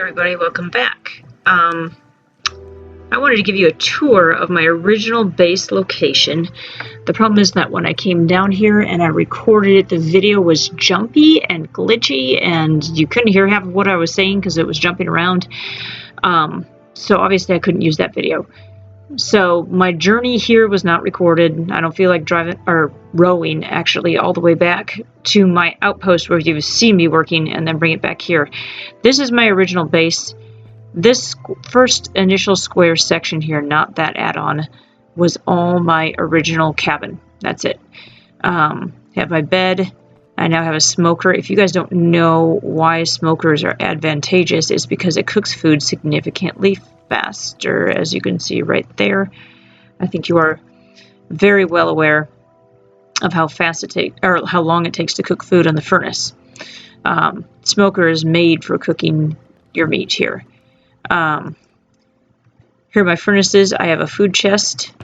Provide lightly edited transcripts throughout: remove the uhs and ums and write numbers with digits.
everybody, welcome back. I wanted to give you a tour of my original base location. The problem is that when I came down here and I recorded it, the video was jumpy and glitchy and you couldn't hear half of what I was saying because it was jumping around. So obviously I couldn't use that video. So my journey here was not recorded. I don't feel like driving or rowing actually all the way back to my outpost where you've seen me working and then bring it back here. This is my original base. This first initial square section here, not that add-on, was all my original cabin. That's it. Have my bed. I now have a smoker. If you guys don't know why smokers are advantageous, it's because it cooks food significantly faster, as you can see right there. I think you are very well aware of how fast it takes, or how long it takes to cook food on the furnace. Smoker is made for cooking your meat here. Here are my furnaces. I have a food chest,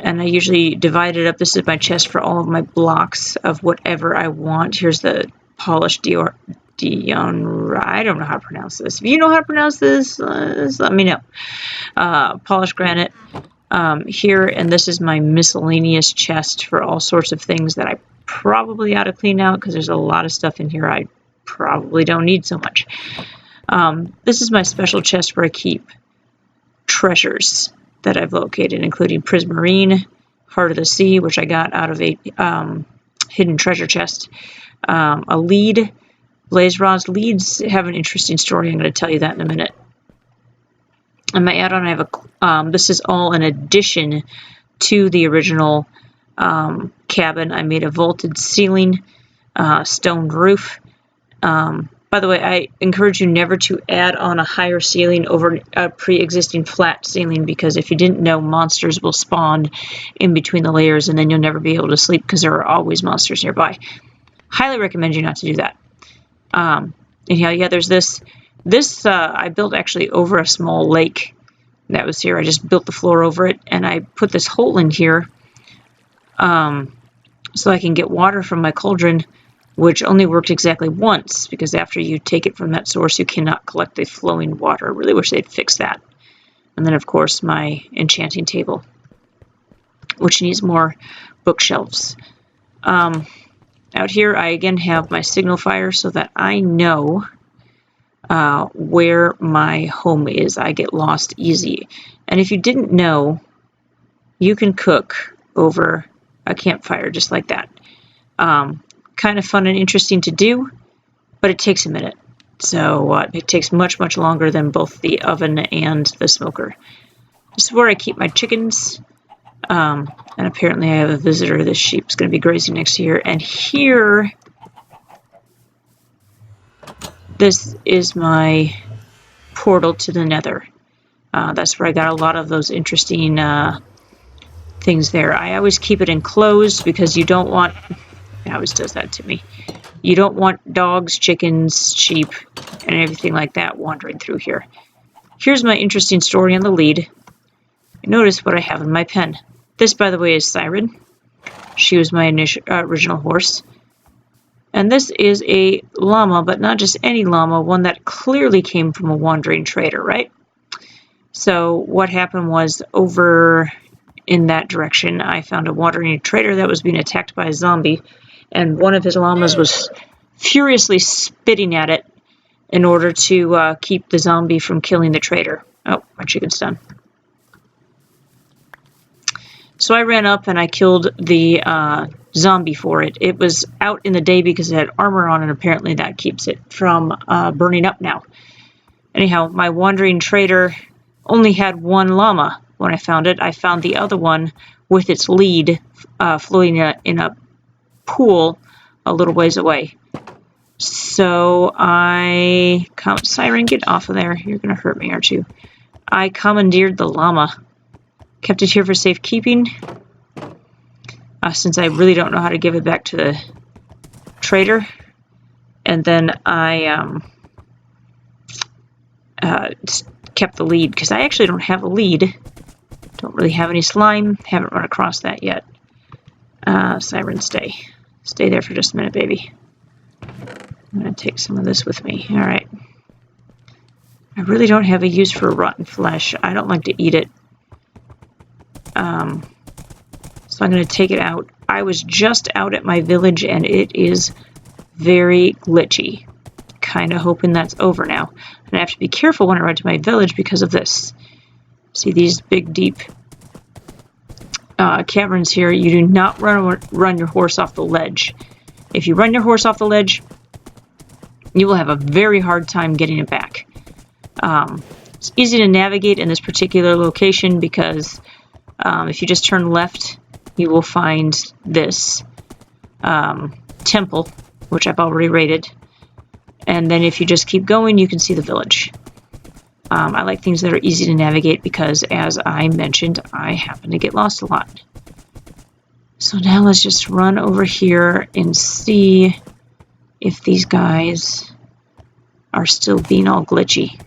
and I usually divide it up. This is my chest for all of my blocks of whatever I want. Here's the polished I don't know how to pronounce this. If you know how to pronounce this, let me know. Polished granite here, and this is my miscellaneous chest for all sorts of things that I probably ought to clean out because there's a lot of stuff in here I probably don't need so much. This is my special chest where I keep treasures that I've located, including prismarine, heart of the sea, which I got out of a hidden treasure chest, a lead, blaze rods. Leads have an interesting story. I'm going to tell you that in a minute. And my add-on, I have a. This is all an addition to the original cabin. I made a vaulted ceiling, stone roof. By the way, I encourage you never to add on a higher ceiling over a pre-existing flat ceiling, because if you didn't know, monsters will spawn in between the layers and then you'll never be able to sleep because there are always monsters nearby. Highly recommend you not to do that. Anyhow, yeah, there's this. This I built actually over a small lake that was here. I just built the floor over it, and I put this hole in here so I can get water from my cauldron, which only worked exactly once, because after you take it from that source, you cannot collect the flowing water. I really wish they'd fix that. And then, of course, my enchanting table, which needs more bookshelves. Out here, I again have my signal fire so that I know where my home is. I get lost easy. And if you didn't know, you can cook over a campfire just like that. Kind of fun and interesting to do, but it takes a minute. So it takes much, much longer than both the oven and the smoker. This is where I keep my chickens. And apparently I have a visitor. This sheep's going to be grazing next to here. And here, this is my portal to the nether. That's where I got a lot of those interesting things there. I always keep it enclosed because you don't want... It always does that to me. You don't want dogs, chickens, sheep, and everything like that wandering through here. Here's my interesting story on the lead. Notice what I have in my pen. This, by the way, is Siren. She was my original horse. And this is a llama, but not just any llama, one that clearly came from a wandering trader, right? So what happened was, over in that direction, I found a wandering trader that was being attacked by a zombie. And one of his llamas was furiously spitting at it in order to keep the zombie from killing the trader. Oh, my chicken's done. So I ran up and I killed the zombie for it. It was out in the day because it had armor on, and apparently that keeps it from burning up now. Anyhow, my wandering trader only had one llama when I found it. I found the other one with its lead floating in a pool a little ways away. So Siren, get off of there. You're going to hurt me, aren't you? I commandeered the llama. Kept it here for safekeeping. Since I really don't know how to give it back to the trader. And then I kept the lead, because I actually don't have a lead. Don't really have any slime. Haven't run across that yet. Siren, stay. Stay there for just a minute, baby. I'm going to take some of this with me. All right. I really don't have a use for rotten flesh. I don't like to eat it. So I'm going to take it out. I was just out at my village and it is very glitchy. Kind of hoping that's over now. And I have to be careful when I ride to my village because of this. See these big, deep caverns here? You do not run your horse off the ledge. If you run your horse off the ledge, you will have a very hard time getting it back. It's easy to navigate in this particular location because if you just turn left, you will find this temple, which I've already raided. And then if you just keep going, you can see the village. I like things that are easy to navigate because, as I mentioned, I happen to get lost a lot. So now let's just run over here and see if these guys are still being all glitchy.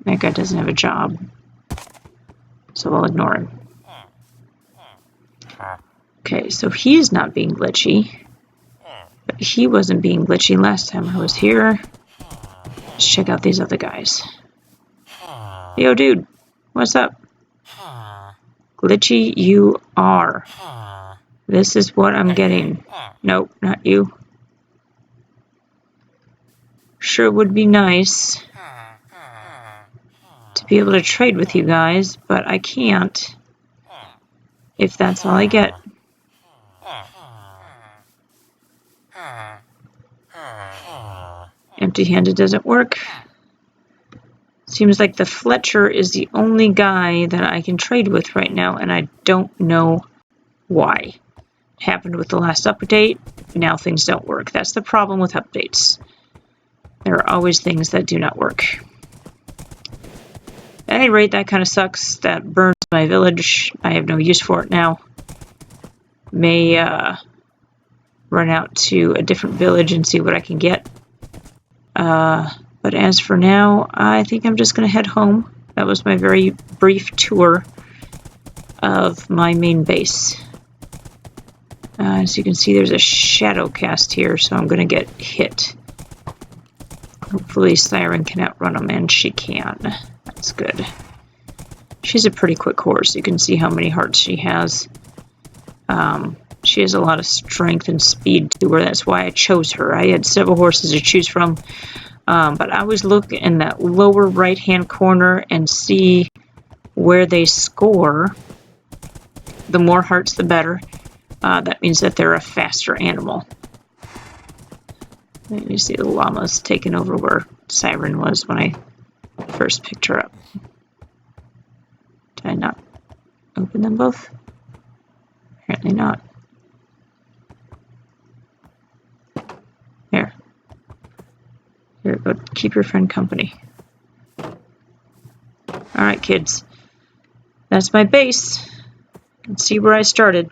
That guy doesn't have a job, so I'll ignore him. Okay, so he's not being glitchy, but he wasn't being glitchy last time I was here. Let's check out these other guys. Yo, dude, what's up? Glitchy you are. This is what I'm getting. Nope, not you. Sure would be nice to be able to trade with you guys, but I can't if that's all I get. Empty-handed doesn't work. Seems like the Fletcher is the only guy that I can trade with right now, and I don't know why. It happened with the last update. Now things don't work. That's the problem with updates. There are always things that do not work. At any rate, that kind of sucks. That burns my village. I have no use for it now. May run out to a different village and see what I can get. But as for now, I think I'm just going to head home. That was my very brief tour of my main base. As you can see, there's a shadow cast here, so I'm going to get hit. Hopefully Siren can outrun him, and she can. That's good. She's a pretty quick horse. You can see how many hearts she has. She has a lot of strength and speed to her. That's why I chose her. I had several horses to choose from. But I always look in that lower right-hand corner and see where they score. The more hearts, the better. That means that they're a faster animal. Let me see, the llama's taking over where Siren was when I first picked her up. Did I not open them both? Apparently not. There. Here, go keep your friend company. Alright, kids. That's my base. You can see where I started.